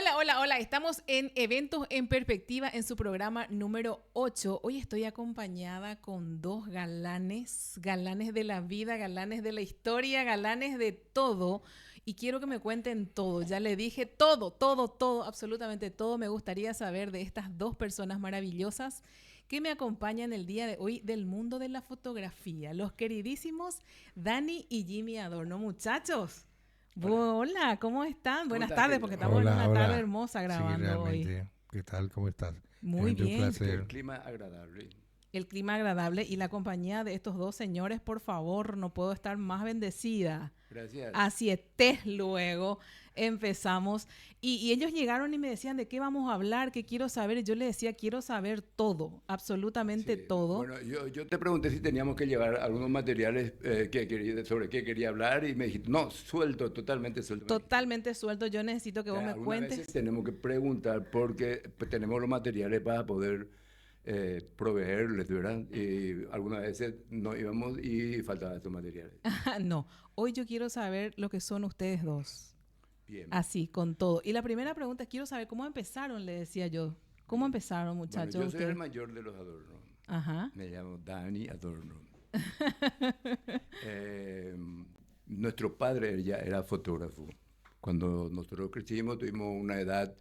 Hola. Estamos en Eventos en Perspectiva en su programa número 8. Hoy estoy acompañada con dos galanes de la vida, galanes de la historia, galanes de todo. Y quiero que me cuenten todo. Ya le dije todo, absolutamente todo. Me gustaría saber de estas dos personas maravillosas que me acompañan el día de hoy del mundo de la fotografía. Los queridísimos Dani y Jimmy Adorno. Muchachos. Hola, ¿cómo están? ¿Cómo Buenas estás, tardes, porque querida? estamos en Hola, una tarde hola. hermosa Sí, grabando hoy. realmente. ¿Qué tal? ¿Cómo estás? Muy Realmente un bien. El placer. clima agradable. El clima agradable y la compañía de estos dos señores, por favor, no puedo estar más bendecida. Gracias. Así estés luego. Empezamos. Y ellos llegaron y me decían de qué vamos a hablar, qué quiero saber. Y yo les decía, quiero saber todo, absolutamente Sí. todo. Bueno, yo te pregunté si teníamos que llevar algunos materiales sobre qué quería hablar y me dijiste, no, suelto, totalmente suelto, me dijiste. Totalmente suelto. Yo necesito que vos me Algunas cuentes. veces tenemos que preguntar porque pues, tenemos los materiales para poder proveerles, ¿verdad? Y algunas veces no íbamos y faltaban estos materiales. No, hoy yo quiero saber lo que son ustedes dos. Bien, Así, con todo. Y la primera pregunta es, quiero saber cómo empezaron, le decía yo. ¿Cómo bien. empezaron, Bueno, muchachos, yo soy el ustedes? mayor de los Adorno. Ajá. Me llamo Dani Adorno. Eh, Nuestro padre ya era fotógrafo. Cuando nosotros crecimos, tuvimos una edad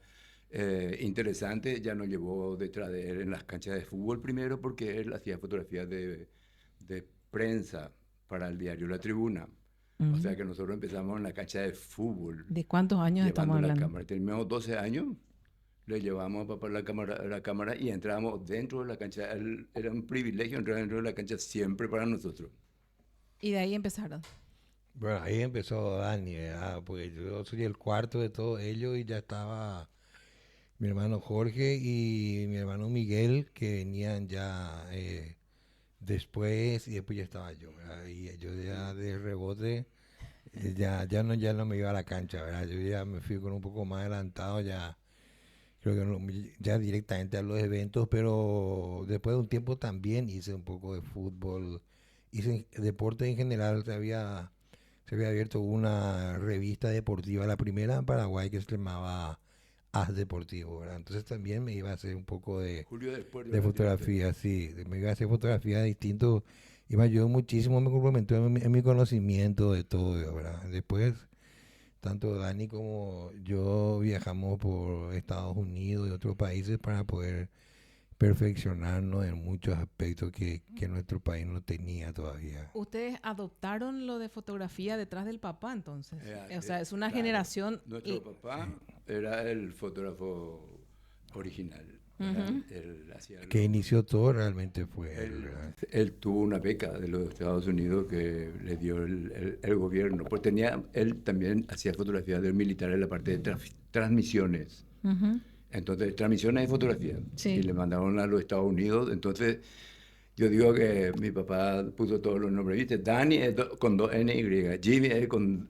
interesante. Ya nos llevó detrás de él en las canchas de fútbol primero porque él hacía fotografías de prensa para el diario La Tribuna. O sea Mm. que nosotros empezamos en la cancha de fútbol, ¿De cuántos años estamos llevando la hablando? cámara. Teníamos 12 años, le llevamos a papá la cámara y entrábamos dentro de la cancha. Era un privilegio entrar dentro de la cancha siempre para nosotros. Y de ahí empezaron. Bueno, ahí empezó Dani, ¿verdad? Porque yo soy el cuarto de todos ellos y ya estaba mi hermano Jorge y mi hermano Miguel, que venían ya después y después ya estaba yo, ¿verdad? Y yo ya Sí. de rebote ya no me iba a la cancha, ¿verdad? Yo ya me fui con un poco más adelantado, ya creo que ya directamente a los eventos, pero después de un tiempo también hice un poco de fútbol, hice deporte en general, se había abierto una revista deportiva, la primera en Paraguay que se llamaba As Deportivo, ¿verdad? Entonces también me iba a hacer un poco Julio del Puerto de era el director. fotografía, sí, me iba a hacer fotografía de distintos y me ayudó muchísimo, me complementó en mi conocimiento de todo, ¿verdad? Después tanto Dani como yo viajamos por Estados Unidos y otros países para poder perfeccionarnos en muchos aspectos que nuestro país no tenía todavía. Ustedes adoptaron lo de fotografía detrás del papá, entonces. O sea, es una Claro, generación. nuestro papá era el fotógrafo original, ¿verdad? Ujú. Él hacía Que inició todo realmente fue él, él, ¿verdad? él tuvo una beca de los Estados Unidos que le dio el gobierno, pues él también hacía fotografías del militar en la parte de transmisiones. Ujú. Entonces, transmisiones de fotografía. Y Sí. le mandaron a los Estados Unidos. Entonces, yo digo que mi papá puso todos los nombres, ¿viste? Dani es con dos N y, Jimmy es No,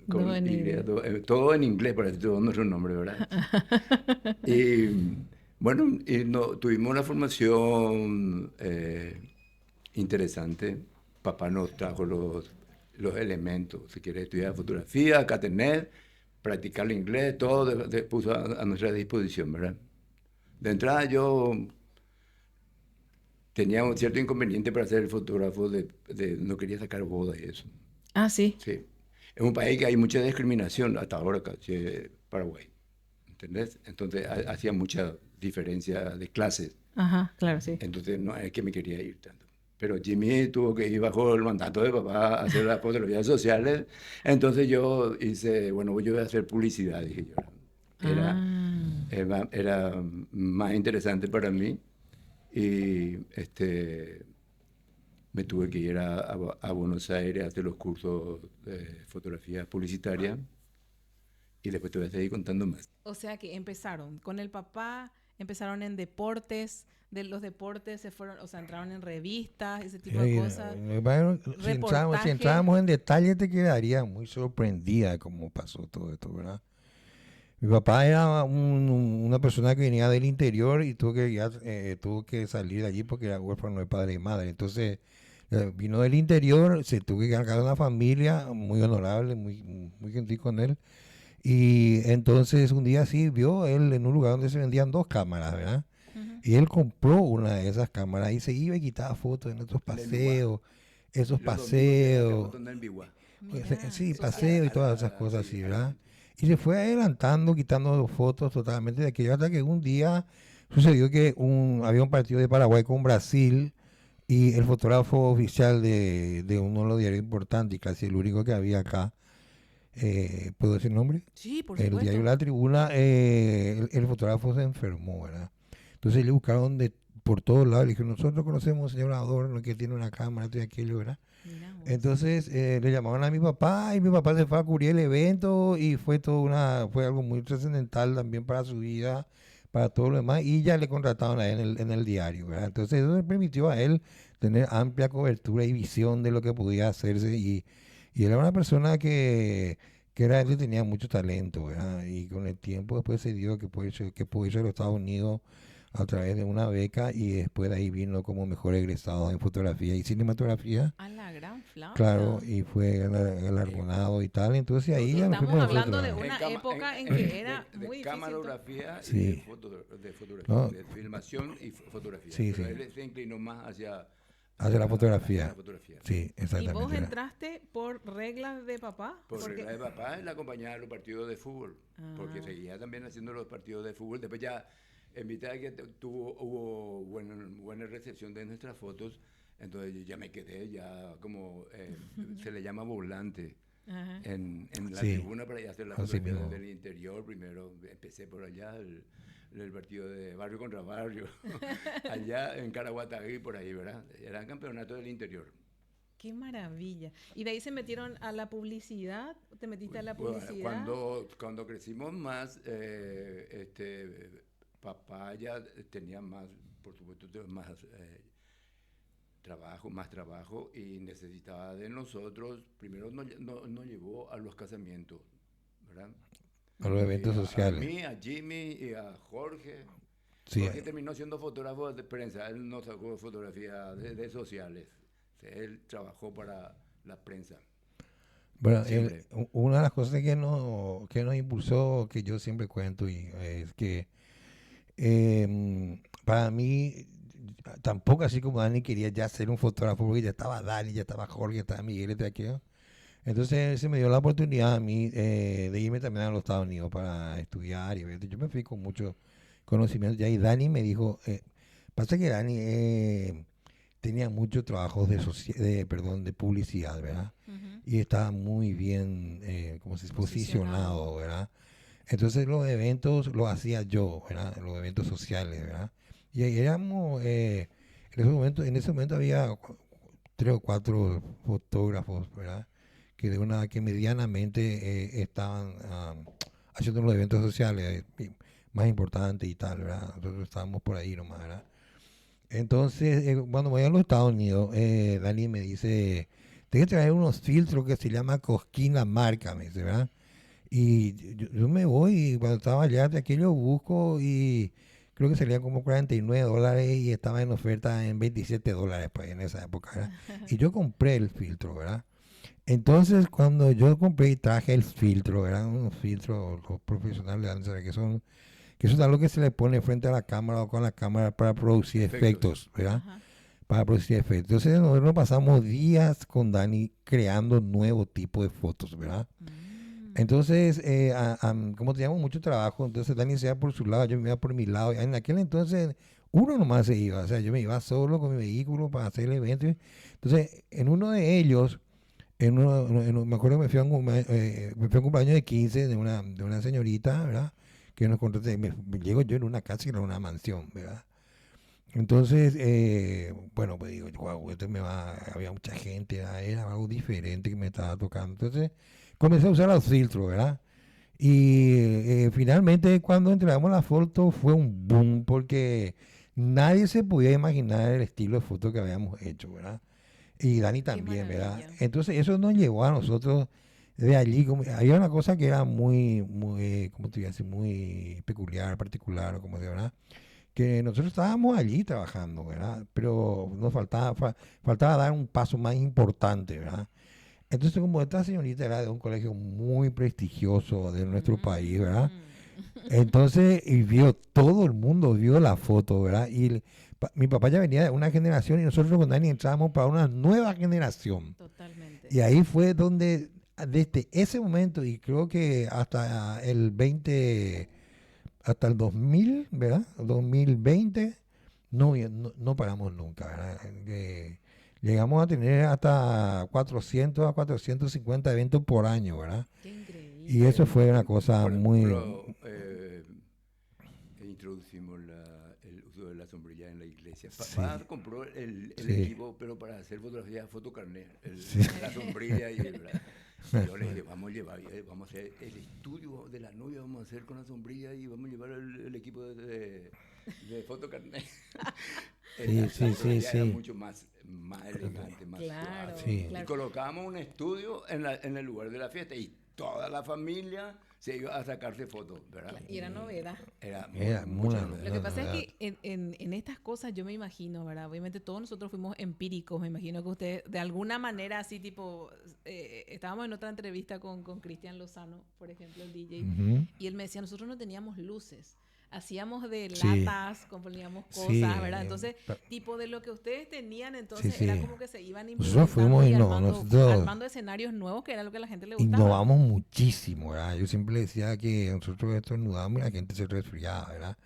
con ni Y, idea. todo en inglés para todos nuestros nombres, ¿verdad? Y bueno, y no, tuvimos una formación interesante. Papá nos trajo los elementos. Si quieres estudiar fotografía, acá tenés, practicar el inglés, todo puso a nuestra disposición, ¿verdad? De entrada yo tenía un cierto inconveniente para ser el fotógrafo no quería sacar bodas y eso. Ah, sí. Sí. Es un país que hay mucha discriminación hasta ahora, casi, Paraguay. ¿Entendés? Entonces hacía mucha diferencia de clases. Ajá, claro, sí. Entonces no es que me quería ir tanto. Pero Jimmy tuvo que ir bajo el mandato de papá a hacer las fotografías sociales. Entonces yo hice, bueno, yo voy a hacer publicidad, dije yo. Era, Ah. era más interesante para mí. Y me tuve que ir a Buenos Aires a hacer los cursos de fotografía publicitaria. Y después te voy a seguir contando más. O sea que empezaron con el papá, empezaron en deportes, de los deportes se fueron, o sea, entraron en revistas, ese tipo de cosas, Bueno, si reportajes. entramos en detalle te quedaría muy sorprendida de cómo pasó todo esto, ¿verdad? Mi papá era una persona que venía del interior y tuvo que salir de allí porque era huérfano de padre y madre. Entonces vino del interior, se tuvo que cargar una familia muy honorable, muy gentil con él. Y entonces un día sí vio él en un lugar donde se vendían 2 cámaras, ¿verdad? Ujú. Y él compró una de esas cámaras y se iba y quitaba fotos en nuestros En el Biguá. paseos, esos Los domingos se hacía paseos, fotos en el Biguá. Mira, sí, social. paseos y todas esas cosas Sí, así, a la ¿verdad? gente. Y se fue adelantando, quitando fotos totalmente de aquello, hasta que un día sucedió que había un partido de Paraguay con Brasil y el fotógrafo oficial de uno de los diarios importantes, y casi el único que había acá, ¿puedo decir nombre? Sí, por El diario supuesto. La Tribuna, el fotógrafo se enfermó, ¿verdad? Entonces le buscaron por todos lados, le dijeron, nosotros conocemos a un señor Adorno que tiene una cámara, esto y aquello, ¿verdad? Mira vos. Entonces le llamaron a mi papá y mi papá se fue a cubrir el evento y fue algo muy trascendental también para su vida, para todo lo demás, y ya le contrataron a él en el diario, ¿verdad? Entonces eso le permitió a él tener amplia cobertura y visión de lo que podía hacerse y él era una persona que tenía mucho talento, ¿verdad? Y con el tiempo después se dio que pudo irse a los Estados Unidos a través de una beca y después de ahí vino como mejor egresado en fotografía y cinematografía. A la gran Claro, flauta. y fue galardonado y tal, entonces ahí ya nos Estamos fuimos hablando nosotros. de una cama- época en que era de muy difícil. camarografía y Sí. de fotografía, No. de filmación y fotografía. Sí, Pero sí. él se inclinó más hacia Hacia la hacia fotografía. la fotografía. Sí, ¿Y exactamente. vos era. entraste por reglas de papá? Por Porque- regla de papá, él la acompañaba a los partidos de fútbol, porque Ah. seguía también haciendo los partidos de fútbol. Después ya, en mitad de que hubo buena recepción de nuestras fotos, entonces yo ya me quedé, ya como se le llama volante Ajá. en la Sí, tribuna para ir a hacer la así fotografía mismo. desde el interior. Primero empecé por allá, el partido de barrio contra barrio, allá en Caraguatagui, por ahí, ¿verdad? Eran campeonatos del interior. Qué maravilla. ¿Y de ahí se metieron a la publicidad? ¿Te metiste a la Bueno, publicidad? cuando crecimos más, papá ya tenía más, por supuesto, más trabajo y necesitaba de nosotros. Primero nos llevó a los casamientos, ¿verdad? A los eventos A sociales. mí, a Jimmy y a Jorge. Sí, Jorge terminó siendo fotógrafo de prensa, él no sacó fotografía de sociales. Él trabajó para la prensa. bueno, Siempre. una de las cosas que nos impulsó, que yo siempre cuento, y es que para mí, tampoco así como Dani quería ya ser un fotógrafo, porque ya estaba Dani, ya estaba Jorge, ya estaba Miguel, de aquello. Entonces se me dio la oportunidad a mí de irme también a los Estados Unidos para estudiar y ver. Yo me fui con mucho conocimiento ya y Dani me dijo, pasa que Dani tenía muchos trabajos de publicidad, ¿verdad? Ujú. Y estaba muy bien, como se dice, posicionado, ¿verdad? Entonces los eventos los hacía yo, ¿verdad? Los eventos sociales, ¿verdad? Y ahí éramos, en ese momento había 3 o 4 fotógrafos, ¿verdad? Que medianamente estaban haciendo los eventos sociales más importantes y tal, ¿verdad? Nosotros estábamos por ahí nomás, ¿verdad? Entonces, cuando voy a los Estados Unidos, Dani me dice, tengo que traer unos filtros que se llama Cosquín marca, me dice, ¿verdad? Y yo me voy y cuando estaba allá, de aquí lo busco y creo que salían como $49 y estaba en oferta en $27 pues, en esa época, ¿verdad? Y yo compré el filtro, ¿verdad? Entonces, cuando yo compré y traje el filtro, eran unos filtros, los profesionales han de saber que eso es algo que se le pone frente a la cámara o con la cámara para producir efectos, ¿verdad? Ajá. Para producir efectos. Entonces, nosotros pasamos días con Dani creando nuevo tipo de fotos, ¿verdad? Entonces, como teníamos mucho trabajo, entonces Dani se iba por su lado, yo me iba por mi lado. En aquel entonces, uno nomás se iba, o sea, yo me iba solo con mi vehículo para hacer el evento. Entonces, en uno de ellos, me acuerdo que me fui a un cumpleaños de 15 de una señorita, ¿verdad? Que nos contrató, llego yo en una casa que era una mansión, ¿verdad? Entonces, bueno, pues digo, wow, había mucha gente, era algo diferente que me estaba tocando. Entonces, comencé a usar los filtros, ¿verdad? Y finalmente cuando entregamos la foto fue un boom porque nadie se podía imaginar el estilo de foto que habíamos hecho, ¿verdad? Y Dani también, ¿verdad? maravilla. Entonces eso nos llevó a nosotros de allí. Había una cosa que era muy, muy, ¿cómo te voy a decir? Muy peculiar, particular, o como se ¿verdad? Que nosotros estábamos allí trabajando, ¿verdad? Pero nos faltaba dar un paso más importante, ¿verdad? Entonces, como esta señorita era de un colegio muy prestigioso de nuestro país, ¿verdad? Entonces, y vio, todo el mundo vio la foto, ¿verdad? Mi papá ya venía de una generación y nosotros con Dani entrábamos para una nueva generación. Totalmente. Y ahí fue donde, desde ese momento, y creo que hasta el 20, hasta el 2000, ¿verdad? 2020, no paramos nunca, ¿verdad? Llegamos a tener hasta 400 a 450 eventos por año, ¿verdad? Qué Y eso increíble. fue una cosa Por muy... ejemplo, introducimos el uso de la sombrilla en la iglesia. Sí, Papá compró el sí, equipo, pero para hacer fotografía fotocarnet, sí. la sombrilla y y yo le dije, vamos a llevar, vamos a hacer el estudio de la novia, vamos a hacer con la sombrilla y vamos a llevar el equipo de fotocarnet. Sí, La sí, sí, fotografía era sí. mucho más elegante, más Claro, suave. Sí. Y claro. colocamos un estudio en el lugar de la fiesta y toda la familia se iba a sacarse fotos, ¿verdad? Y era novedad. Era Era mucha una- novedad. Lo que pasa es novedad. que en estas cosas yo me imagino, ¿verdad? Obviamente todos nosotros fuimos empíricos, me imagino que ustedes de alguna manera así tipo, estábamos en otra entrevista con Cristian Lozano, por ejemplo, el DJ, Ujú. y él me decía, nosotros no teníamos luces, hacíamos de Sí. latas, poníamos cosas, Sí, ¿verdad? Entonces, tipo de lo que ustedes tenían, entonces sí, era sí. como que se iban Nosotros improvisando fuimos y nosotros armando escenarios nuevos, que era lo que a la gente le gustaba. innovamos muchísimo, ¿verdad? Yo siempre decía que nosotros estornudábamos y la gente se resfriaba, ¿verdad?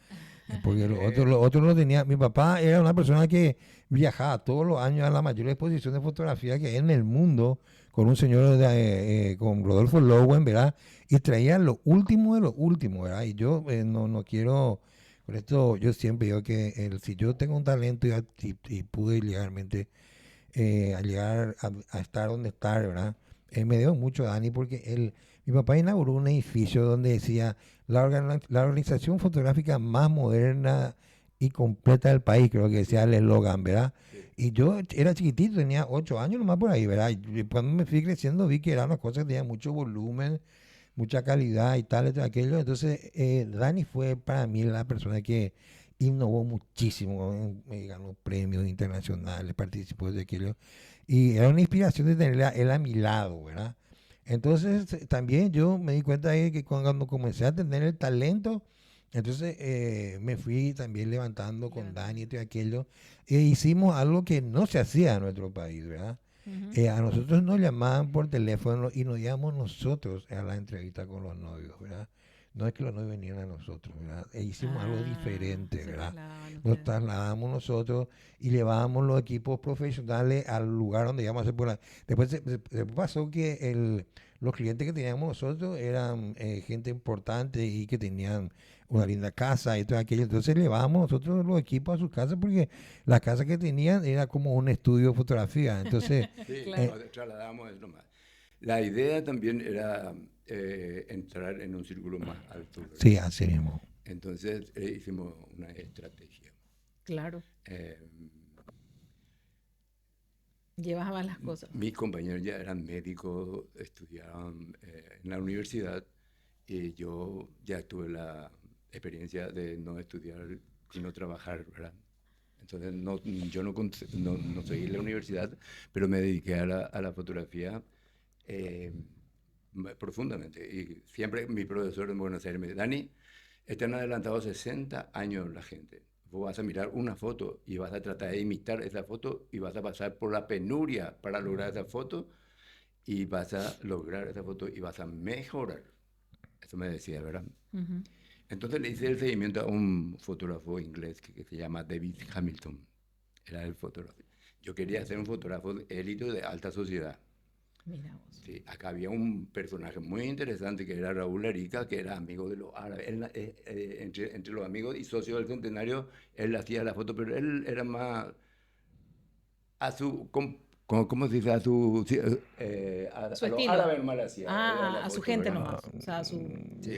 Porque lo otro lo tenía. Mi papá era una persona que viajaba todos los años a la mayor exposición de fotografía que hay en el mundo con un señor, con Rodolfo Lowen, ¿verdad? Y traía lo último de lo último, ¿verdad? Y yo no quiero, por esto yo siempre digo que si yo tengo un talento y pude legalmente a llegar a estar donde estar, ¿verdad? Me dio mucho Dani porque mi papá inauguró un edificio donde decía la organización fotográfica más moderna y completa del país, creo que decía el eslogan, ¿verdad? Sí. Y yo era chiquitito, tenía 8 años nomás por ahí, ¿verdad? Y cuando me fui creciendo vi que eran unas cosas que tenían mucho volumen, mucha calidad y tal, y todo aquello. Entonces, Dani fue para mí la persona que innovó muchísimo, me ganó premios internacionales, participó de aquello. Y era una inspiración de tenerla él a mi lado, ¿verdad? Entonces, también yo me di cuenta de que cuando comencé a tener el talento, entonces me fui también levantando con Dani y todo aquello. E hicimos algo que no se hacía en nuestro país, ¿verdad? Ujú. A nosotros nos llamaban por teléfono y nos íbamos nosotros a la entrevista con los novios, ¿verdad? No es que los novios venían a nosotros, ¿verdad? Hicimos algo diferente, Se ¿verdad? trasladaban Nos ustedes. trasladamos nosotros y llevábamos los equipos profesionales al lugar donde íbamos a hacer Después después pasó que los clientes que teníamos nosotros eran gente importante y que tenían una linda casa y todo aquello. Entonces llevábamos nosotros los equipos a sus casas porque la casa que tenían era como un estudio de fotografía. Entonces, Sí, Claro. nos trasladamos eso nomás. La idea también era entrar en un círculo más alto, ¿verdad? sí, así mismo. Entonces hicimos una estrategia. Claro, Eh, llevaban las cosas. Mis compañeros ya eran médicos, estudiaban en la universidad y yo ya tuve la experiencia de no estudiar sino trabajar, ¿verdad? Entonces yo no seguí en la universidad, pero me dediqué a la fotografía eh, profundamente. Y siempre mi profesor en Buenos Aires me dice, Dani, están adelantados 60 años la gente. Vos vas a mirar una foto y vas a tratar de imitar esa foto y vas a pasar por la penuria para lograr esa foto y vas a lograr esa foto y vas a mejorar. Eso me decía, ¿verdad? Ujú. Entonces le hice el seguimiento a un fotógrafo inglés que se llama David Hamilton. Era el fotógrafo. Yo quería ser un fotógrafo de élite de alta sociedad. Mira vos. Sí, acá había un personaje muy interesante que era Raúl Arica, que era amigo de los árabes. Entre los amigos y socios del Centenario, él hacía la foto, pero él era más a su, ¿cómo se dice? A su, sí, Su a los estilo. árabes mal hacía la A su foto, gente ¿verdad? nomás. O sea, a su... Sí.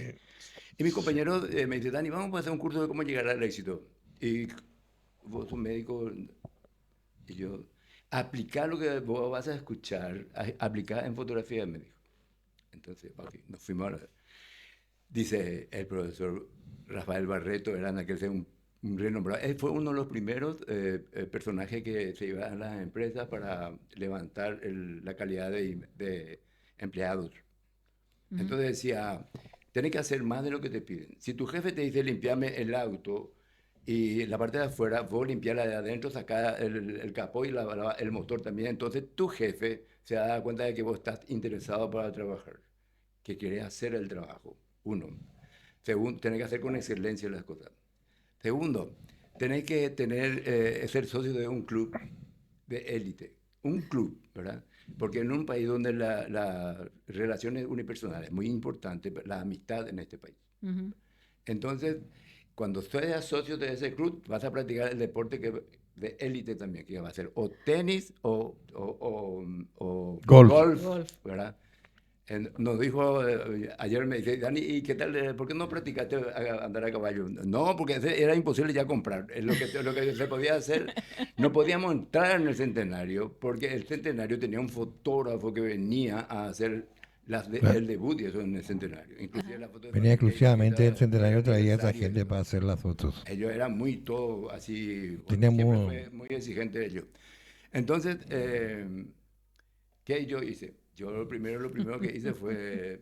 Y mi compañero me dice, Dani, vamos a hacer un curso de cómo llegar al éxito. Y vos sos médico, y yo, aplicar lo que vos vas a escuchar, aplicar en fotografía, me dijo. Entonces, ok, nos fuimos dice el profesor Rafael Barreto, era en aquel renombrado. Él fue uno de los primeros personajes que se iba a las empresas para levantar la calidad de empleados. Entonces decía, tenés que hacer más de lo que te piden. Si tu jefe te dice limpiame el auto y la parte de afuera, vos limpiar la de adentro, sacar el capó y el motor también. Entonces tu jefe se da cuenta de que vos estás interesado para trabajar, que querés hacer el trabajo. Uno. Segundo, tenés que hacer con excelencia las cosas. Segundo, tenés que ser socio de un club de élite. Un club, ¿verdad? Porque en un país donde las relaciones unipersonales es muy importante, la amistad en este país. Entonces, cuando seas socio de ese club, vas a practicar el deporte de élite también, que va a ser o tenis o golf, ¿verdad? Nos dijo, ayer me dice, Dani, ¿y qué tal? ¿Por qué no practicaste andar a caballo? No, porque era imposible ya comprar. Lo que se podía hacer, no podíamos entrar en el Centenario, porque el Centenario tenía un fotógrafo que venía a hacer el debut y eso en el Centenario. Inclusive la foto venía exclusivamente el Centenario, traía a esa gente para hacer las fotos. Ellos eran muy todo así, Teníamos... fue muy exigente ellos. Entonces, ¿qué yo hice? Yo lo primero que hice fue,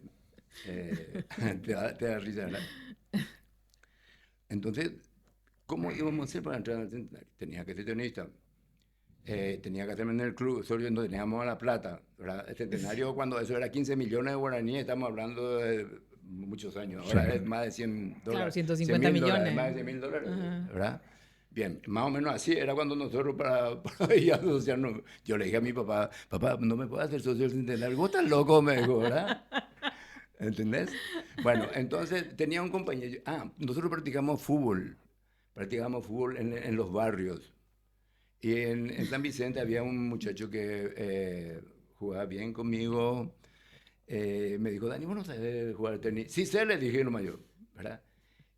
te da risa, ¿verdad? Entonces, ¿cómo íbamos a hacer para entrar al Centenario? Tenía que ser tenista, tenía que hacerme en el club, solo no teníamos la plata, ¿verdad? El Centenario, cuando eso era 15 millones de guaraníes, estamos hablando de muchos años, ahora es más de $100. Claro, 150 millones. Más de $100.000, ¿verdad? Bien, más o menos así era cuando nosotros para ir a asociarnos. Yo le dije a mi papá, no me puedo hacer socio del Centenario. Vos estás loco, me dijo, ¿verdad? ¿Entendés? Bueno, entonces tenía un compañero. Nosotros practicamos fútbol en los barrios. Y en San Vicente había un muchacho que jugaba bien conmigo. Me dijo, Dani, ¿vos no sabés jugar tenis? Sí sé, le dije nomás yo, ¿verdad?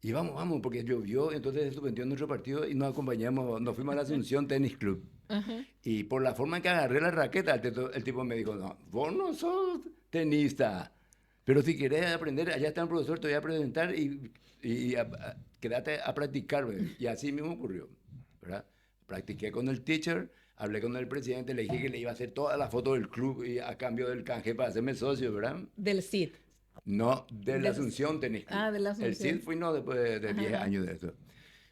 Y vamos, porque llovió, entonces se suspendió nuestro partido y nos acompañamos, nos fuimos a la Asunción Tenis Club. Y por la forma en que agarré la raqueta, el tipo me dijo, no, vos no sos tenista, pero si querés aprender, allá está el profesor, te voy a presentar y quédate a practicar. Y así mismo ocurrió, ¿verdad? Practiqué con el teacher, hablé con el presidente, le dije que le iba a hacer todas las fotos del club y a cambio del canje para hacerme socio, ¿verdad? Del CID. No, de la Asunción Tenis Club. De la Asunción. El CID fui no después de 10 años de eso.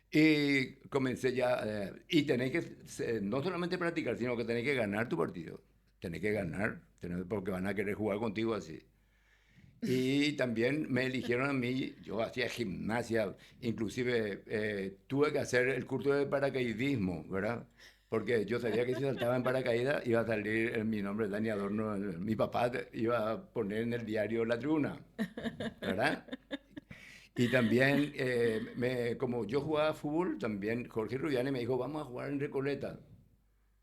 Y comencé ya, y tenés que no solamente practicar, sino que tenés que ganar tu partido. Tenés que ganar, porque van a querer jugar contigo así. Y también me eligieron a mí, yo hacía gimnasia, inclusive tuve que hacer el curso de paracaidismo, ¿verdad? Porque yo sabía que si saltaba en paracaídas iba a salir mi nombre, Dani Adorno, mi papá iba a poner en el diario La Tribuna, ¿verdad? Y también, como yo jugaba fútbol, también Jorge Rubiani me dijo, vamos a jugar en Recoleta.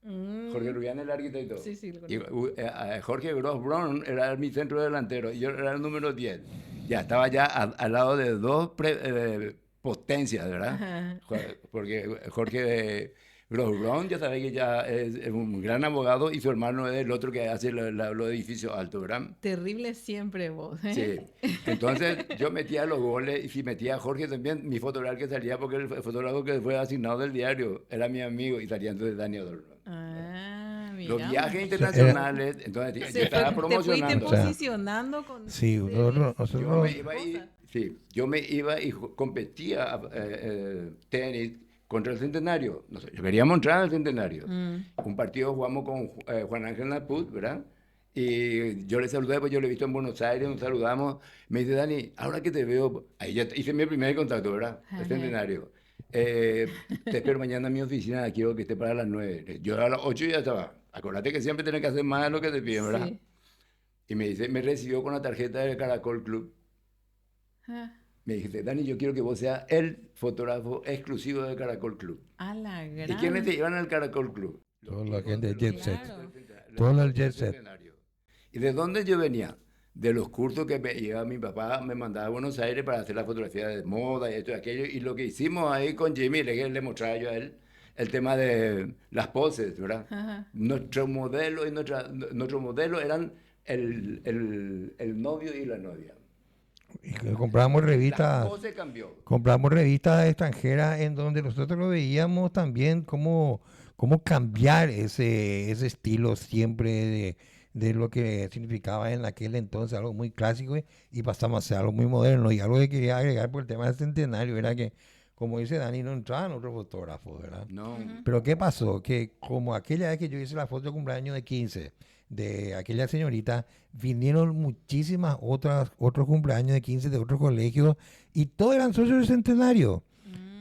Jorge Rubiani, el arquitecto. Sí, lo conozco. Y Jorge Gross Brown era mi centro delantero y yo era el número 10. Ya estaba ya al lado de dos potencias, ¿verdad? Porque Jorge Gross Brown, ya sabéis que ya es un gran abogado y su hermano es el otro que hace los edificios altos, ¿verdad? Terrible siempre vos. Sí. Entonces yo metía los goles y si metía a Jorge también, mi fotógrafo que salía, porque el fotógrafo que fue asignado del diario era mi amigo y salía entonces Dani Adorno. Mira. Los viajes internacionales, entonces yo estaba promocionando. Te fuiste posicionando con... Sí, yo me iba y competía tenis contra el Centenario. No sé, yo queríamos entrar al Centenario. Un partido jugamos con Juan Ángel Naput, ¿verdad? Y yo le saludé, pues yo le he visto en Buenos Aires, nos saludamos. Me dice, Dani, ahora que te veo, ahí ya hice mi primer contacto, ¿verdad? El Centenario. Te espero mañana en mi oficina, quiero que esté para las 9. Yo a las 8 ya estaba. Acuérdate que siempre tienes que hacer más de lo que te piden, ¿verdad? Sí. Y me dice, me recibió con la tarjeta del Caracol Club. Me dice, Dani, yo quiero que vos seas el fotógrafo exclusivo del Caracol Club. A la gran... ¿Y quiénes te llevan al Caracol Club? Toda la gente del Jet Set. Todo el Jet Set. ¿Y de dónde yo venía? De los cursos que me llevaba mi papá, me mandaba a Buenos Aires para hacer la fotografía de moda y esto y aquello. Y lo que hicimos ahí con Jimmy, le mostraba yo a él el tema de las poses, ¿verdad? Nuestro modelo eran el novio y la novia. Y compramos revistas. Todo se cambió. Compramos revistas extranjeras en donde nosotros lo veíamos también cómo cambiar ese estilo siempre de lo que significaba en aquel entonces algo muy clásico y pasamos a hacer algo muy moderno. Y algo que quería agregar por el tema del centenario era que, como dice Dani, no entraban otros fotógrafos, ¿verdad? No. Pero ¿qué pasó? Que como aquella vez que yo hice la foto de cumpleaños de 15 de aquella señorita, vinieron muchísimas otros cumpleaños de 15 de otros colegios y todos eran socios del centenario.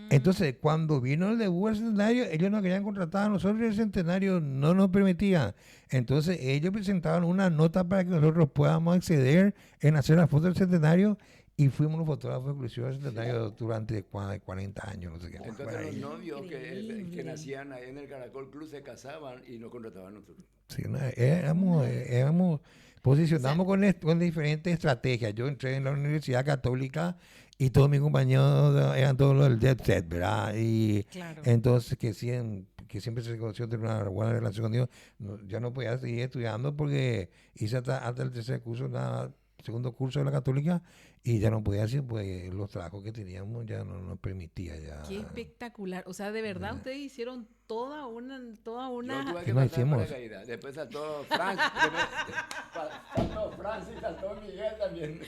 Entonces, cuando vino el debut del centenario, ellos no querían contratar a nosotros y el centenario no nos permitía. Entonces, ellos presentaban una nota para que nosotros podamos acceder en hacer la foto del centenario y fuimos los fotógrafos exclusivos del centenario durante 40 años, no sé qué. Entonces los novios que nacían ahí en el Caracol Club se casaban y nos contrataban a nosotros. Sí, éramos posicionamos con diferentes estrategias. Yo entré en la Universidad Católica y todos mis compañeros eran todos los del Jet Set, ¿verdad? Y Claro. entonces que siempre se conoció tener una buena relación con Dios. Ya no podía seguir estudiando porque hice hasta el tercer curso, segundo curso de la Católica y ya no podía hacer, pues los trabajos que teníamos ya no nos permitía ya. Qué espectacular. O sea, de verdad ustedes hicieron toda una Yo tuve ¿Qué que nos saltar en hicimos? paracaídas. Después saltó Francis. Saltó Francis, saltó Miguel también.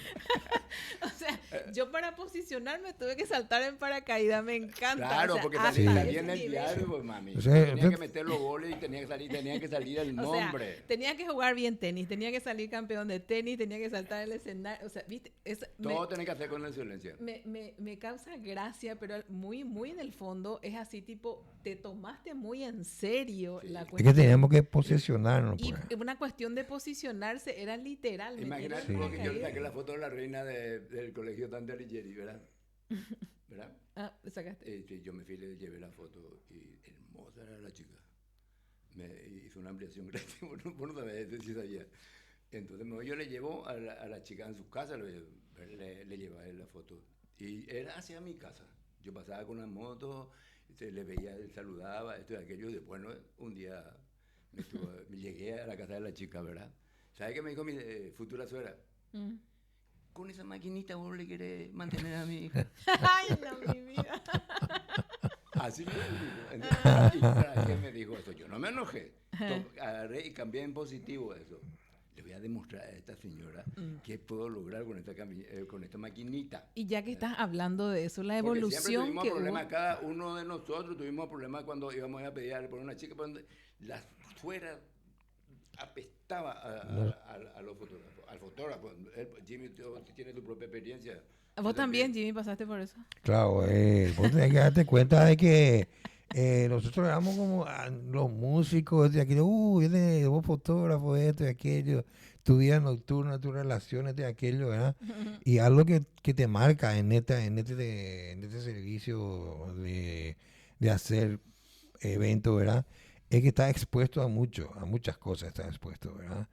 O sea, yo para posicionarme tuve que saltar en paracaídas, me encanta. Claro, o sea, porque hasta salía ese en el nivel. diario, pues mami. O sea, Tenía que meter los goles y tenía que salir el O sea, nombre. tenía que jugar bien tenis, tenía que salir campeón de tenis, tenía que saltar el escenario. O sea, viste, Todo tenés que hacer con la excelencia. me causa gracia, pero muy, muy en el fondo es así tipo, te tomaste muy en serio la Es que cuestión. teníamos que posicionarnos. Y Pues. una cuestión de posicionarse era literal. Imagínate vos que yo le saqué la foto de la reina del colegio Dante Alighieri, ¿verdad? ¿Verdad? Ah, sacaste. Yo me fui y le llevé la foto y hermosa era la chica. Me hizo una ampliación grande, vos no sabés si sabía. Entonces yo le llevo a la chica en su casa, le llevé la foto. Y era hacia mi casa. Yo pasaba con la moto, le veía, él saludaba, esto y aquello. Y después, ¿no? Un día me llegué a la casa de la chica, ¿verdad? ¿Sabes qué me dijo mi futura suegra? Con esa maquinita vos le querés mantener a mi hija. Ay, no, mi vida. Así me dijo. ¿Y para qué me dijo eso? Yo no me enojé. Agarré y cambié en positivo eso. Le voy a demostrar a esta señora qué puedo lograr con esta maquinita. Y ya que estás hablando de eso, la Porque evolución siempre tuvimos que problemas, hubo. cada uno de nosotros tuvimos problemas cuando íbamos a pedir por una chica, la fuera apestaba a los fotógrafos, al fotógrafo. Jimmy tiene su propia experiencia. Vos también, Jimmy, pasaste por eso. Claro, vos tenés que darte cuenta de que nosotros éramos como los músicos de aquello, vos fotógrafo, esto y aquello, tu vida nocturna, tus relaciones de aquello, ¿verdad? Y algo que te marca en este servicio de hacer eventos, ¿verdad? Es que estás expuesto a muchas cosas estás expuesto, ¿verdad?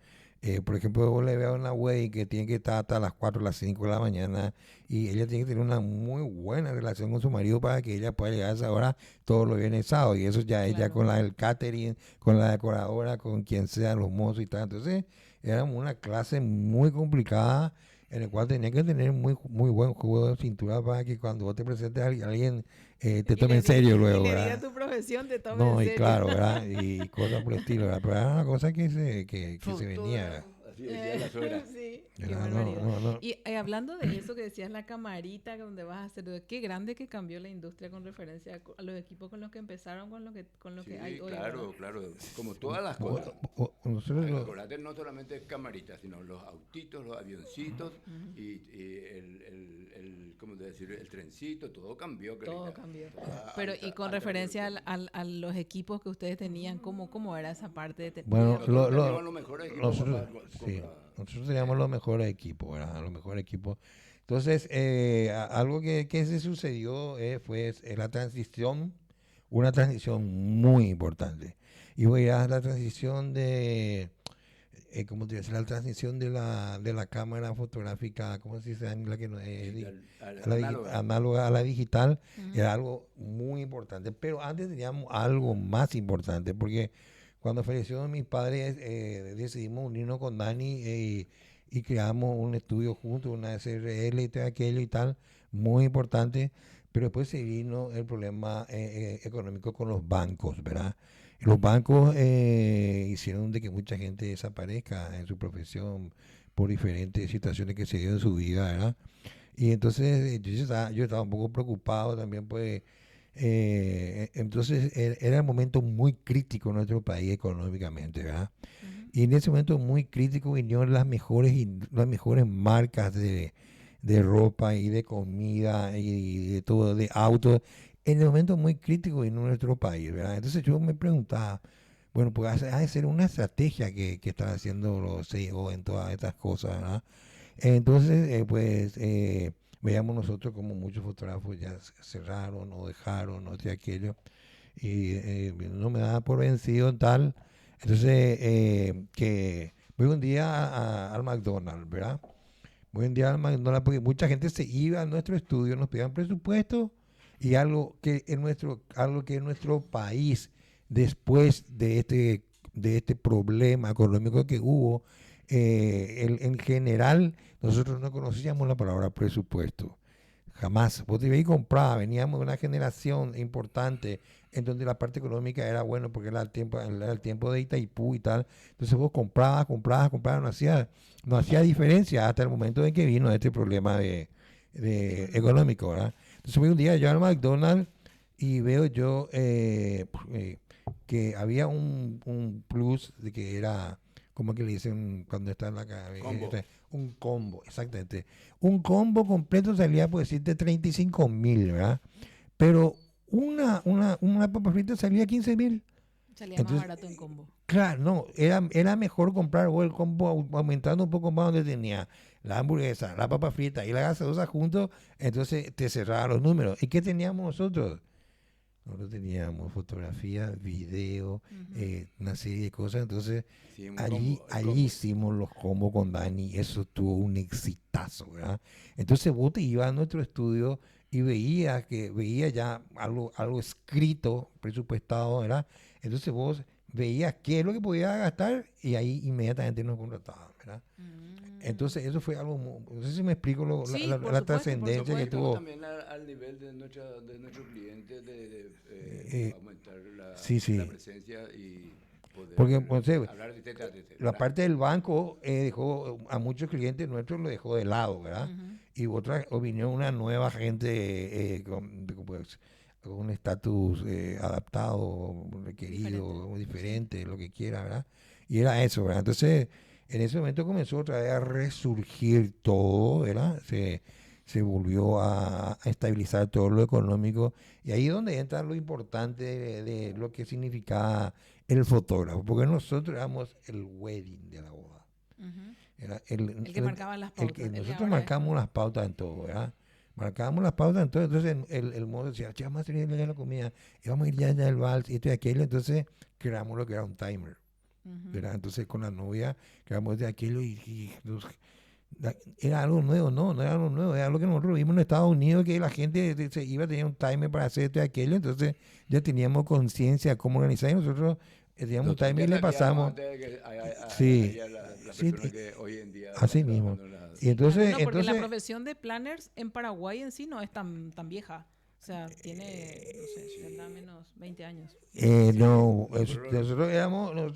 Por ejemplo, vos le veo a una güey que tiene que estar hasta las 4 o las 5 de la mañana y ella tiene que tener una muy buena relación con su marido para que ella pueda llegar a esa hora todos los viernes sábados. Y eso ya ella con el catering, con la decoradora, con quien sea, los mozos y tal. Entonces, era una clase muy complicada en la cual tenía que tener muy buen juego de cintura para que cuando vos te presentes a alguien te tome en serio luego, y le ¿verdad? diga tu profesión, te tome No, en y serio. claro, ¿verdad? Y cosas por el estilo, ¿verdad? Pero era una cosa que se venía, ¿verdad? Así decía la suegra. Sí, qué ¿Verdad? barbaridad. No. Y hablando de eso que decías, la camarita donde vas a hacer, qué grande que cambió la industria con referencia a los equipos con los que empezaron, con lo que hay hoy. Claro, ¿verdad? claro. Como todas las cosas. Nosotros Acordate, no solamente camaritas, sino los autitos, los avioncitos y ¿cómo te decir? El trencito, todo cambió. Todo cambió. Pero y con referencia a los equipos que ustedes tenían, ¿cómo era esa parte de Bueno, teníamos los mejores equipos nosotros teníamos los mejores equipos, ¿verdad? Los mejores equipos. Entonces, algo que se sucedió fue la transición, una transición muy importante. Y voy a la transición ¿cómo te dice? La transición de la cámara fotográfica, ¿cómo se dice? La que no es análoga a la digital, era algo muy importante. Pero antes teníamos algo más importante, porque cuando fallecieron mis padres decidimos unirnos con Dani y y creamos un estudio juntos, una SRL y todo aquello y tal, muy importante, pero después se vino el problema económico con los bancos, ¿verdad? Y los bancos hicieron de que mucha gente desaparezca en su profesión por diferentes situaciones que se dio en su vida, ¿verdad? Y entonces yo estaba un poco preocupado también, pues, entonces era un momento muy crítico en nuestro país económicamente, ¿verdad? Ujú. Y en ese momento muy crítico vinieron las mejores marcas de ropa y de comida y de todo, de autos, en el momento muy crítico en nuestro país, ¿verdad? Entonces yo me preguntaba, bueno, pues ha de ser una estrategia que están haciendo los CEO en todas estas cosas, ¿verdad? Entonces, veíamos nosotros como muchos fotógrafos ya cerraron o dejaron o de aquello, y no me daba por vencido tal. Entonces, que voy un día al McDonald's, ¿verdad? Voy un día al McDonald's porque mucha gente se iba a nuestro estudio, nos pedían presupuesto y algo que en nuestro país, después de este problema económico que hubo, en general, nosotros no conocíamos la palabra presupuesto. Jamás. Vos te ibas y comprabas. Veníamos de una generación importante en donde la parte económica era bueno porque era el tiempo de Itaipú y tal. Entonces vos comprabas, no hacía diferencia hasta el momento en que vino este problema de económico, ¿verdad? Entonces voy un día yo al McDonald's y veo yo que había un plus de que era, como que le dicen cuando está en la cabeza, Combo. un combo, exactamente. Un combo completo salía, por decirte, 35.000, ¿verdad? Pero una papa frita salía 15.000. Salía más Entonces, barato en combo. claro, no, era mejor comprar o el combo aumentando un poco más donde tenía la hamburguesa, la papa frita y la gaseosa juntos, entonces te cerraban los números. ¿Y qué teníamos nosotros? Nosotros teníamos fotografía, video, Ujú. una serie de cosas, entonces Sí, un allí, combo, el allí combo. hicimos los combos con Dani, eso tuvo un exitazo, ¿verdad? Entonces vos te ibas a nuestro estudio y veías ya algo escrito, presupuestado, ¿verdad? Entonces vos veías qué es lo que podías gastar y ahí inmediatamente nos contrataban, ¿verdad? Mm. Entonces eso fue algo, no sé si me explico Sí, por la supuesto, por Nos trascendencia que supuesto. modificamos tuvo. también al nivel de nuestro cliente de eh, aumentar sí, la sí. presencia y Porque, poder no sé, hablar de tete a tete, la ¿verdad? parte del banco dejó a muchos clientes nuestros lo dejó de lado, ¿verdad? Ujú. Y o vino una nueva gente con un estatus adaptado, Diferente. requerido, Sí. diferente, lo que quiera, ¿verdad? Y era eso, ¿verdad? Entonces, en ese momento comenzó otra vez a resurgir todo, ¿verdad? Se volvió a estabilizar todo lo económico. Y ahí es donde entra lo importante de lo que significaba el fotógrafo, porque nosotros éramos el wedding de la boda. Ujú. Era El que marcaba las el que pautas, el que nosotros ahora es marcamos como... las pautas en todo, ¿verdad? Marcábamos las pautas en todo, entonces el modo decía, "Che, vamos a tener ya la comida, y vamos a ir ya al vals, y esto y aquello", entonces creamos lo que era un timer, Ujú. ¿verdad? Entonces con la novia creamos de aquello era algo nuevo, no era algo nuevo, era algo que nosotros vimos en Estados Unidos, que la gente se iba a tener un timer para hacer esto y aquello, entonces ya teníamos conciencia de cómo organizar y nosotros teníamos un Nosotros timer ya y le sabíamos pasamos, antes de que sí, haya la sí, persona que hoy en día está así mismo. trabajando en las... Y Sí, claro, entonces, no, porque la profesión de planners en Paraguay en sí no es tan vieja. O sea, tiene, no sé, tendrá menos 20 años. Sí, no, nosotros éramos, lo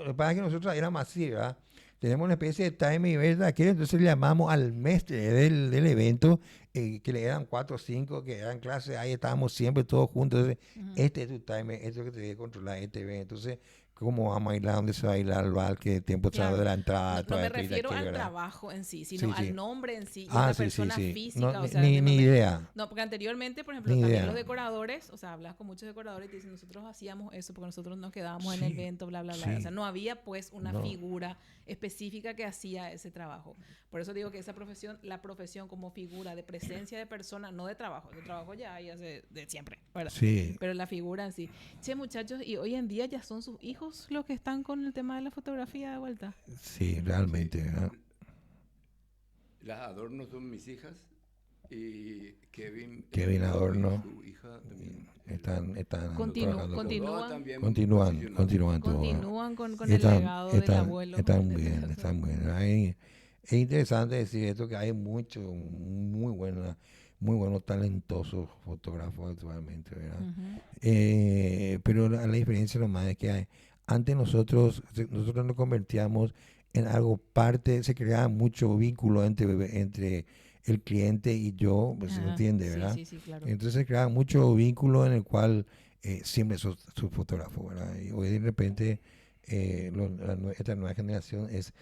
que pasa es que nosotros éramos así, ¿verdad? Tenemos una especie de time event aquello, entonces le llamamos al mestre del evento, que le eran 4 o 5, que eran clases, ahí estábamos siempre todos juntos, entonces, Ujú. este es tu time, esto es lo que te debe controlar este evento, entonces, ¿cómo vamos a bailar? ¿Dónde se va a bailar? ¿Al bar? ¿Qué tiempo se de Claro, la no, entrada? no Todo me esto y de refiero aquello, al ¿verdad? trabajo en sí, sino Sí, al sí. nombre en sí y a Ah, la sí, sí, persona sí. No, física, o sea, de ni nombre. idea, No, porque anteriormente, por ejemplo, ni también los idea. decoradores, o sea, hablas con muchos decoradores y te dicen, nosotros hacíamos eso porque nosotros nos quedábamos en el Sí, evento, bla, bla, bla. O sea, sí, no había pues una no. figura específica que hacía ese trabajo. Por eso digo que esa profesión, la profesión como figura de presencia de persona, no de trabajo ya hay hace de siempre, ¿verdad? Sí, Pero la figura en sí. Che, muchachos, y hoy en día ya son sus hijos los que están con el tema de la fotografía de vuelta. sí, Sí. realmente, ¿verdad? Las adornos son mis hijas y Kevin Kevin y Adorno su hija también. están Continu- trabajando Los con... dos continúan, también Continúan, posicionados. continúan todo. continúan con Y el legado del abuelo. están En este bien, caso. están bien. Ahí, es interesante decir esto, que hay muchos muy buenos, talentosos fotógrafos actualmente, ¿verdad? Ujú. Pero la diferencia nomás es que antes nosotros nos convertíamos en algo parte, se creaba mucho vínculo entre el cliente y yo, pues se Ah, entiende, sí, ¿verdad? sí, sí, claro. Entonces se creaba mucho vínculo en el cual siempre sos fotógrafo, ¿verdad? Y hoy de repente esta nueva generación es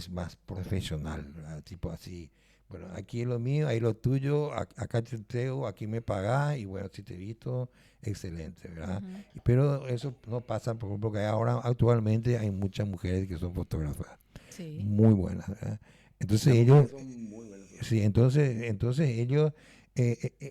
más profesional, ¿verdad? Tipo así, bueno, aquí es lo mío, ahí lo tuyo, acá te entrego, aquí me pagás y bueno, si te he visto, excelente, ¿verdad? Ujú. Pero eso no pasa, por ejemplo, porque ahora actualmente hay muchas mujeres que son fotógrafas Sí. muy buenas, ¿verdad? Entonces Las ellos, mujeres son muy buenas sí, fotógrafas. entonces ellos,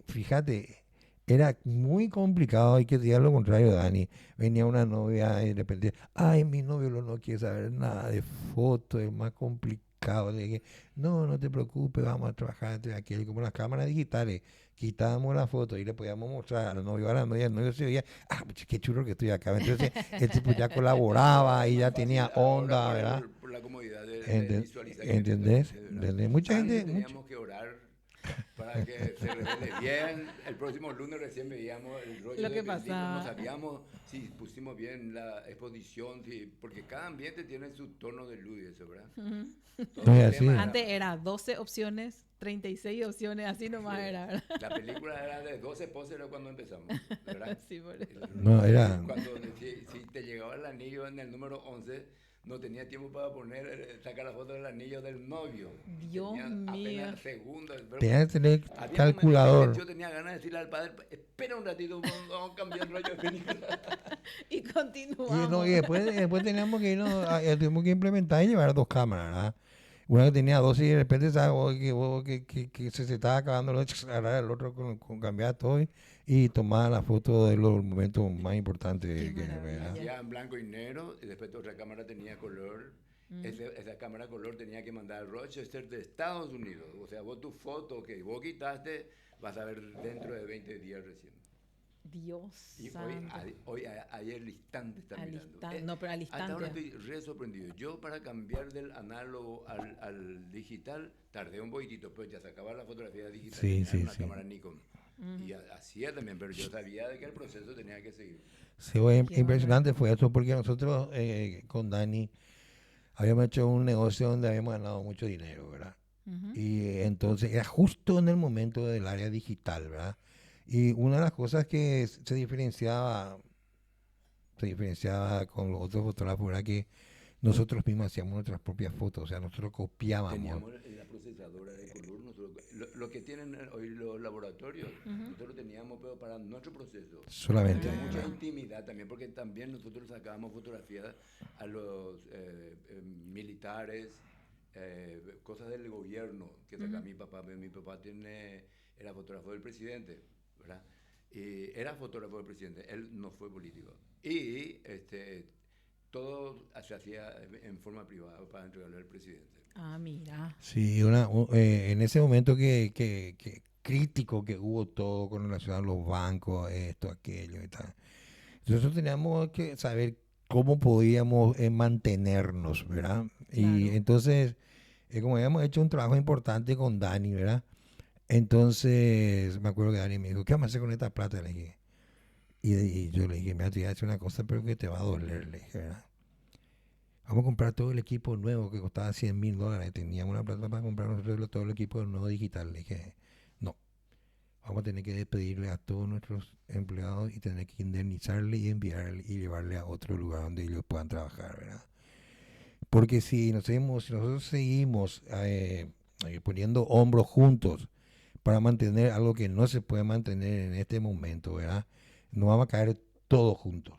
fíjate, era muy complicado, hay que decir lo contrario, Dani. Venía una novia y de repente, ay, mi novio no quiere saber nada de fotos, es más complicado. Le dije, no, no te preocupes, vamos a trabajar entre aquel, como las cámaras digitales. Quitábamos la foto y le podíamos mostrar al novio, a la novia, el novio se veía, ah, pucha, qué chulo que estoy acá. Entonces el tipo ya Ahora colaboraba es y más ya fácil tenía ahora onda, ¿verdad? por la comodidad de visualizar ¿Entendés? inmediatamente, ¿verdad? ¿Entendés? Mucha Antes gente, teníamos que orar para que se revele bien. El próximo lunes recién veíamos el rollo Lo de que película, no pasaba. sabíamos si pusimos bien la exposición, porque cada ambiente tiene su tono de luz y eso, ¿verdad? Ujú. Todo no el es tema así. era, Antes era 12 opciones, 36 opciones, así nomás sí, era, ¿verdad? la película era de 12 poses era cuando empezamos, ¿verdad? Sí, por eso. No, era, Cuando si te llegaba el anillo en el número 11 no tenía tiempo para poner, sacar la foto del anillo del novio. Y Dios tenía mío. apenas segundos. tenía que tener Había momentos en que calculador. yo tenía ganas de decirle al padre, espera un ratito, vamos a cambiar el rollo de película. Y Y, no, y continuamos. después teníamos que irnos, tuvimos que implementar y llevar dos cámaras, ¿verdad? Una que tenía dos y de repente ¿sabes? Que se estaba acabando, agarrar el otro con cambiar todo y tomar la foto de los momentos más Qué importantes, ¿verdad? maravilla. Hacía en blanco y negro y después otra cámara tenía color. Mm. Esa cámara color tenía que mandar a Rochester de Estados Unidos. O sea, vos tu foto que vos quitaste vas a ver dentro de 20 días recién. Dios Y santo. ayer el instante está Al mirando. instante, no, pero al Hasta ahora instante. estoy re sorprendido. Yo para cambiar del análogo al digital tardé un poquitito, pues ya sacaba la fotografía digital, Sí, tenía sí, una sí. cámara Nikon. Ujú. Y hacía también, pero yo sabía de que el proceso tenía que seguir. Sí, fue Qué bárbaro. impresionante fue eso porque nosotros con Dani habíamos hecho un negocio donde habíamos ganado mucho dinero, ¿verdad? Ujú. Y entonces era justo en el momento del área digital, ¿verdad? Y una de las cosas que se diferenciaba con los otros fotógrafos era que nosotros mismos hacíamos nuestras propias fotos, o sea, nosotros copiábamos Teníamos la procesadora de color, lo que tienen hoy los laboratorios, Ujú. nosotros teníamos, pero para nuestro proceso. solamente, Había mucha Ah. ¿verdad? intimidad también, porque también nosotros sacábamos fotografías a los militares, cosas del gobierno que sacaba Ujú. mi papá. Mi papá era fotógrafo del presidente, ¿verdad? Y era fotógrafo del presidente, él no fue político. Y todo se hacía en forma privada para entregarle al presidente. Ah, mira. Sí, en ese momento que crítico que hubo todo con relación a los bancos, esto, aquello y tal. Nosotros teníamos que saber cómo podíamos mantenernos, ¿verdad? Y Claro. entonces, como habíamos hecho un trabajo importante con Dani, ¿verdad? Entonces, me acuerdo que Dani me dijo, ¿qué vamos a hacer con esta plata? Le dije, y yo le dije, mira, te voy a decir una cosa, pero que te va a doler, le dije, ¿verdad? Vamos a comprar todo el equipo nuevo que costaba $100,000. Teníamos una plata para comprar nosotros todo el equipo nuevo digital. Le dije, no, vamos a tener que despedirle a todos nuestros empleados y tener que indemnizarle y enviarle y llevarle a otro lugar donde ellos puedan trabajar, ¿verdad? Porque si nosotros seguimos poniendo hombros juntos para mantener algo que no se puede mantener en este momento, ¿verdad? No vamos a caer todos juntos.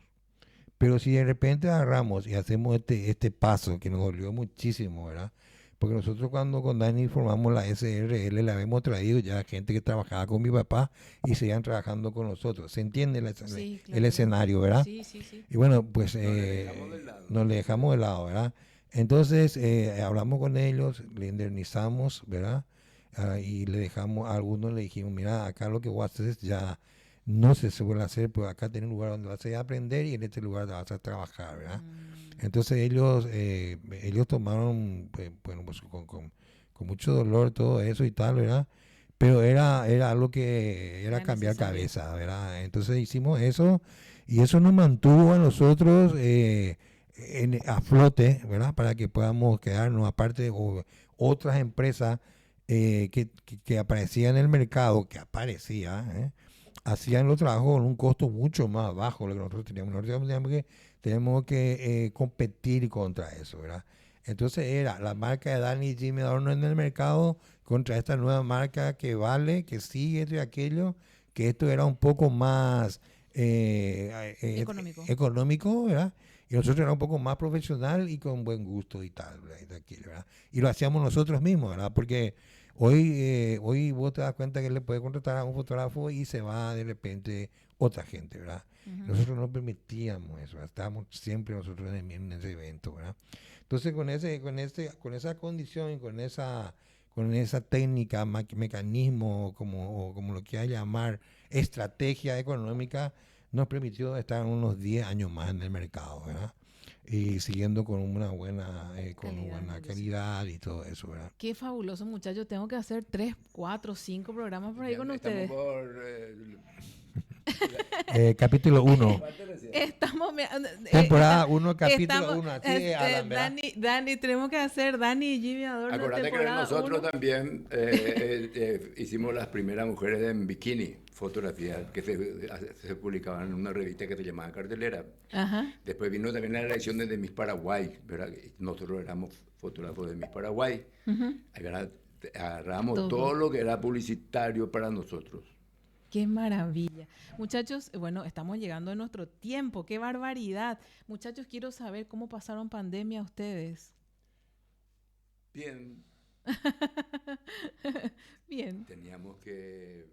Pero si de repente agarramos y hacemos este paso que nos dolió muchísimo, ¿verdad? Porque nosotros cuando con Dani formamos la SRL, la habíamos traído ya gente que trabajaba con mi papá y seguían trabajando con nosotros. ¿Se entiende Sí, el claro. escenario, verdad? Sí, sí, sí. Y bueno, pues No le dejamos de lado. nos le dejamos de lado, ¿verdad? Entonces hablamos con ellos, le indemnizamos, ¿verdad? Y le dejamos, a algunos le dijimos, mira, acá lo que vos haces ya no se suele hacer, pues acá tenés un lugar donde vas a ir a aprender y en este lugar vas a trabajar, ¿verdad? Mm. Entonces ellos tomaron, bueno, pues con mucho dolor todo eso y tal, ¿verdad? Pero era algo que era Era cambiar necesario. cabeza, ¿verdad? Entonces hicimos eso y eso nos mantuvo a nosotros a flote, ¿verdad? Para que podamos quedarnos, aparte, o otras empresas que aparecían en el mercado, que aparecía, hacían los trabajos con un costo mucho más bajo de lo que nosotros teníamos. Nosotros tenemos que competir contra eso, ¿verdad? Entonces era la marca de Dani y Jimmy Adorno en el mercado contra esta nueva marca que vale, que sigue esto y aquello, que esto era un poco más Económico. económico, ¿verdad? Y nosotros era un poco más profesional y con buen gusto y tal, ¿verdad? Y de aquello, ¿verdad? Y lo hacíamos nosotros mismos, ¿verdad? Porque hoy vos te das cuenta que le puede contratar a un fotógrafo y se va de repente otra gente, ¿verdad? Ujú. Nosotros no permitíamos eso, ¿verdad? Estábamos siempre nosotros en ese evento, ¿verdad? Entonces con esa condición y con esa técnica, mecanismo, como lo quieras llamar, estrategia económica, nos permitió estar unos 10 años más en el mercado, ¿verdad? Y siguiendo con una buena, calidad y todo eso, ¿verdad? Qué fabuloso, muchachos. Tengo que hacer 3, 4, 5 programas por ahí Ya con estamos ustedes. por... Capítulo 1, Estamos, temporada 1, capítulo estamos, 1, así es, Alan, ¿verdad? Dani, tenemos que hacer Dani y Jimmy Adorno Acordate que temporada nosotros 1. también hicimos las primeras mujeres en bikini, fotografías que se publicaban en una revista que se llamaba Cartelera. Ajá. Después vino también la elección de Miss Paraguay, ¿verdad? Nosotros éramos fotógrafos de Miss Paraguay. Ujú. Ahí, ¿verdad? Agarramos Todo. todo lo que era publicitario para nosotros. Qué maravilla. Muchachos, bueno, estamos llegando a nuestro tiempo. Qué barbaridad. Muchachos, quiero saber cómo pasaron pandemia ustedes. Bien, Bien. teníamos que...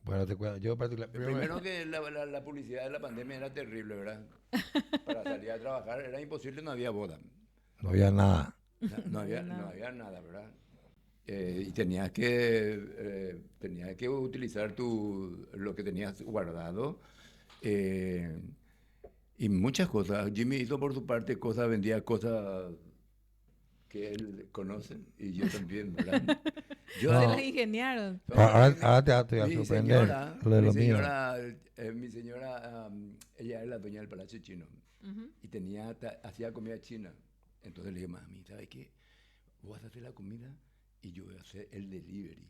Bueno, te cuento, yo Primero que la publicidad de la pandemia era terrible, ¿verdad? Para salir a trabajar era imposible, no había boda. no había nada. No había nada, ¿verdad? Y tenías que utilizar lo que tenías guardado. Y muchas cosas. Jimmy hizo por su parte cosas, vendía cosas que él conoce y yo también, ¿verdad? Yo, Se No. las ingeniaron. Ahora te voy a mi sorprender señora, lo de mi lo mío. señora, ella es la dueña del Palacio Chino Ujú. y hacía comida china. Entonces le dije, mami, ¿sabes qué? Vos vas a hacer la comida y yo voy a hacer el delivery.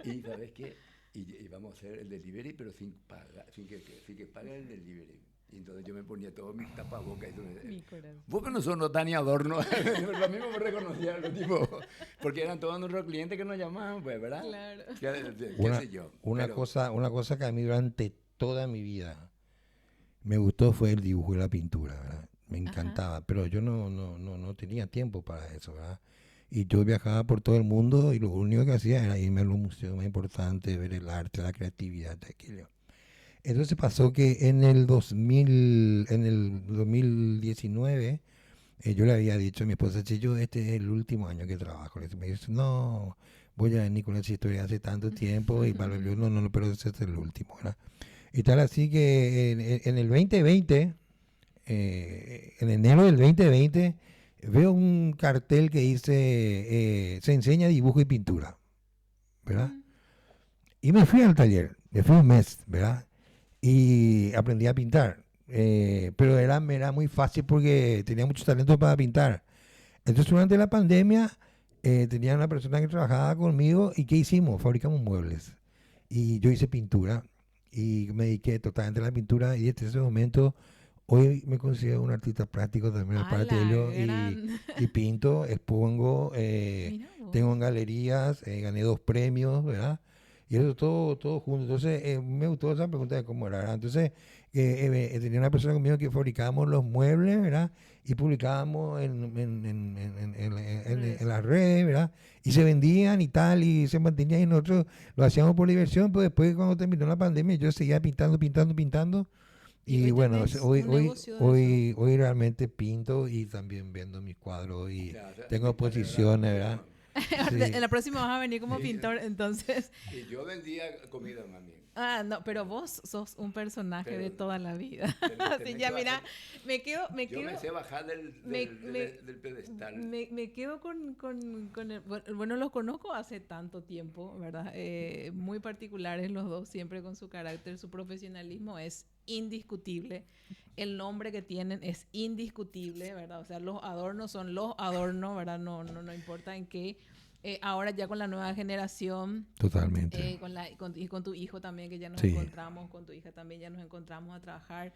Y ¿sabes qué? Y vamos a hacer el delivery, pero sin que pague el delivery. Y entonces yo me ponía todo mi tapabocas y todo. Mi corazón. Vos que no sos Dani Adorno, lo mismo me reconocían los tipos, porque eran todos nuestros clientes que nos llamaban, pues, ¿verdad? Claro. ¿Qué sé yo? Una Pero cosa que a mí durante toda mi vida me gustó fue el dibujo y la pintura, ¿verdad? Me encantaba, pero yo no tenía tiempo para eso, ¿verdad? Y yo viajaba por todo el mundo y lo único que hacía era irme a los museos más importantes, ver el arte, la creatividad de aquello. Entonces pasó que en el 2019, yo le había dicho a mi esposa, che, yo este es el último año que trabajo. Me dice, no, voy a venir con esa historia hace tanto tiempo y para yo, no, pero ese es el último, ¿verdad? Y tal así que en el 2020, en enero del 2020, veo un cartel que dice, se enseña dibujo y pintura, ¿verdad? Y me fui al taller, me fui un mes, ¿verdad? Y aprendí a pintar. Pero me era muy fácil porque tenía mucho talento para pintar. Entonces durante la pandemia tenía una persona que trabajaba conmigo y ¿qué hicimos? Fabricamos muebles. Y yo hice pintura y me dediqué totalmente a la pintura y desde ese momento hoy me considero un artista práctico también A aparte de la ello gran. y pinto, expongo, Mira vos. tengo en galerías, gané 2 premios, ¿verdad? Y eso todo junto. Entonces, me gustó esa pregunta de cómo era, ¿verdad? Entonces, tenía una persona conmigo que fabricábamos los muebles, ¿verdad? Y publicábamos en las redes, ¿verdad? Y se vendían y tal, y se mantenían, y nosotros lo hacíamos por diversión, pero después cuando terminó la pandemia, yo seguía pintando. Y Y hoy bueno, tenés hoy, un hoy, negocio de hoy realmente pinto y también vendo mis cuadros y ya, o sea, tengo pintar era exposiciones, un ¿verdad? tema. Sí. En la próxima vas a venir como Sí. pintor, entonces. Y yo vendía comida, mami. No, pero vos sos un personaje Pero de toda la vida. tenés Así que ya, mira, bajar. me quedo, Yo me sé bajar me- del pedestal. me quedo con el, bueno, los conozco hace tanto tiempo, ¿verdad? Muy particulares los dos, siempre con su carácter, su profesionalismo es indiscutible. El nombre que tienen es indiscutible, ¿verdad? O sea, los adornos son los adornos, ¿verdad? No importa en qué. Ahora ya con la nueva generación, Totalmente. y con tu hijo también, que ya nos Sí. encontramos, con tu hija también ya nos encontramos a trabajar.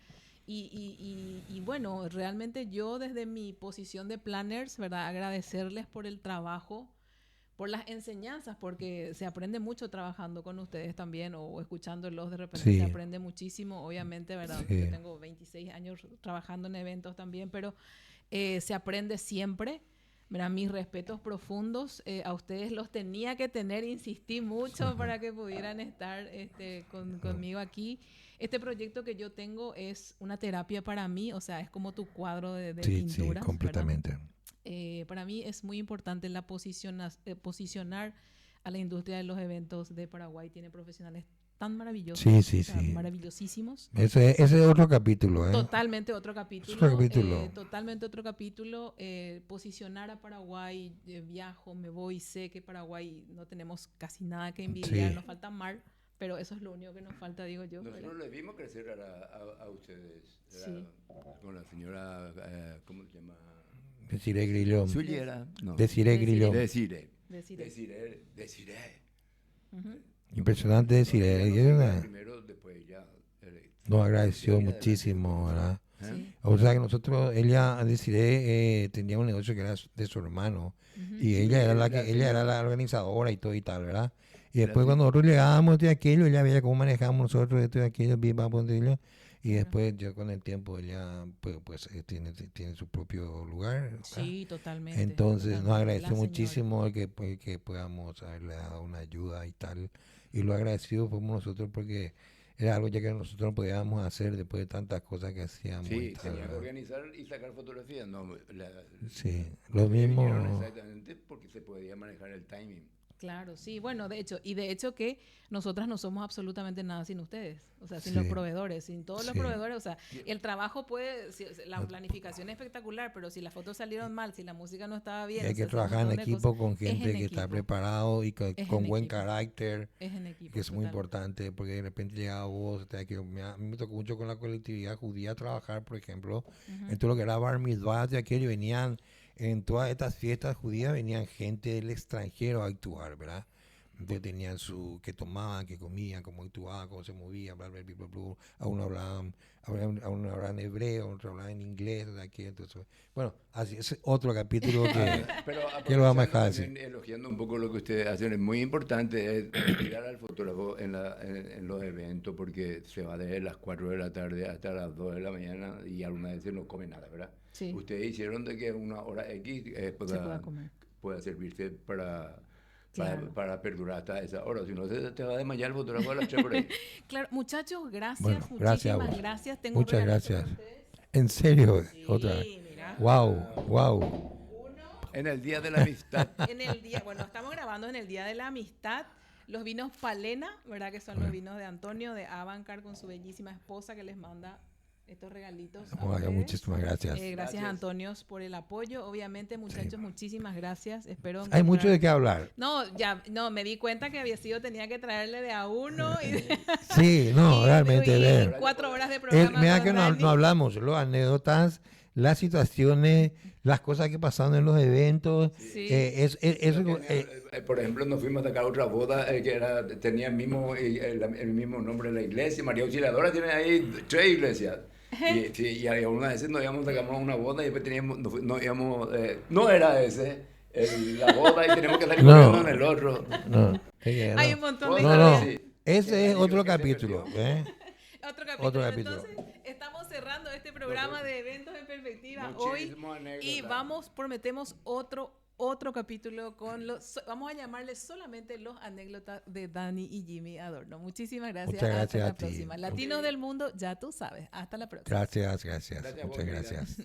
Y bueno, realmente yo desde mi posición de planners, ¿verdad? Agradecerles por el trabajo, por las enseñanzas, porque se aprende mucho trabajando con ustedes también o escuchándolos, de repente Sí. se aprende muchísimo, obviamente, ¿verdad? Sí. Yo tengo 26 años trabajando en eventos también, pero se aprende siempre. Mira, mis respetos profundos, a ustedes los tenía que tener, insistí mucho para que pudieran estar conmigo aquí. Este proyecto que yo tengo es una terapia para mí, o sea, es como tu cuadro de Sí, pinturas, ¿verdad? completamente. Para mí es muy importante posicionar a la industria de los eventos de Paraguay. Tiene profesionales tan maravillosos, Sí, sí, o sea, sí. maravillosísimos. Ese es otro capítulo, ¿eh? Totalmente otro capítulo. Otro capítulo. Totalmente otro capítulo. Posicionar a Paraguay, viajo, me voy, sé que Paraguay no tenemos casi nada que envidiar, Sí. nos falta mar, pero eso es lo único que nos falta, digo yo. Nosotros les vimos crecer a ustedes. Sí. Con la señora, ¿cómo se llama? Desiree Grillo. Suyi era. No. Desiree Grillo. Desiree. Decir. Desiree. Ujú. Impresionante Desiree. Y ella Primero, después ya. nos agradeció muchísimo, ¿verdad? Sí. O sea que nosotros, ella, Desiree, tenía un negocio que era de su hermano. Ujú. Y Sí, ella era la ella era señora. la organizadora y todo y tal, ¿verdad? Y La después se- cuando nosotros llegábamos de aquello, ella veía cómo manejábamos nosotros esto y aquello, bim, bam, bom, bim, y Claro. después ya con el tiempo ella pues, tiene su propio lugar, ¿verdad? Sí, totalmente. Entonces nos totalmente. agradeció La señora. muchísimo que podamos haberle dado una ayuda y tal. Y lo agradecido fuimos nosotros porque era algo ya que nosotros no podíamos hacer después de tantas cosas que hacíamos. y Sí, tal, tenía que ¿verdad? organizar y sacar fotografías. No, Sí, lo vinieron mismo. exactamente porque se podía manejar el timing. Claro, sí, bueno, de hecho que nosotras no somos absolutamente nada sin ustedes, o sea, sin los Sí. proveedores, sin todos los Sí. proveedores, o sea, el trabajo la planificación es espectacular, pero si las fotos salieron mal, si la música no estaba Y bien, hay o que sea, si un trabajar en montón de equipo cosas, con es gente en que está equipo, preparado y es con en buen equipo. carácter, es en equipo, que es muy total. importante, porque de repente llega vos, a mí me tocó mucho con la colectividad judía trabajar, por ejemplo, Ujú. en todo lo que era bar mitzvah de aquello, venían, en todas estas fiestas judías venían gente del extranjero a actuar, ¿verdad? Entonces tenían que tomaban, que comían, cómo actuaban, cómo se movían, bla, bla, bla, bla, bla. A uno hablaban hebreo, a otro hablaban en inglés, de aquí, entonces, bueno, así es otro capítulo Pero que lo vamos a aprovechando dejar así. también, elogiando un poco lo que ustedes hacen, es muy importante cuidar al fotógrafo en los eventos porque se va desde las 4 de la tarde hasta las 2 de la mañana y algunas veces no come nada, ¿verdad? Sí. Ustedes hicieron de que una hora X Se pueda comer. pueda servirse Claro. para perdurar hasta esa hora, si no te va a desmayar el fotógrafo a las 3 por ahí. Claro, muchachos, gracias, Bueno, gracias a muchísimas vos. gracias. Tengo Muchas un regalito gracias. para ustedes. En serio, Sí, otra vez. mira. Wow, wow. En el Día de la Amistad. En el día, bueno, estamos grabando en el Día de la Amistad. Los vinos Palena, ¿verdad? Que son los vinos de Antonio de Avancar con su bellísima esposa que les manda estos regalitos. A Oiga, ustedes. muchísimas gracias. Gracias, Gracias. Antonio, por el apoyo. Obviamente, muchachos, muchísimas gracias. Espero Hay mucho encontrar- de qué hablar. No, me di cuenta que tenía que traerle de a uno y, Sí, no, y- realmente, y ver. 4 horas de programa. Mira con que no Dani. hablamos, las anécdotas, las situaciones, las cosas que pasaron en los eventos. Sí. Por ejemplo, nos fuimos a sacar otra boda tenía el mismo nombre de la iglesia. María Auxiliadora tiene ahí 3 iglesias. Y algunas veces nos íbamos a sacar una boda y después no era ese la boda y teníamos que salir corriendo en el otro. No, Hay un montón de No, no. historias. Ese es Digo, otro que se capítulo. perdió. ¿Eh? Otro capítulo. capítulo. Entonces, estamos cerrando este programa de eventos en perspectiva hoy Muchísimas y anécdotas. prometemos otro capítulo con vamos a llamarle solamente los anécdotas de Dani y Jimmy Adorno. Muchísimas gracias. Muchas gracias Hasta la a ti. próxima. Latinos del mundo, ya tú sabes. Hasta la próxima. Gracias. Gracias a vos, Muchas querida. gracias.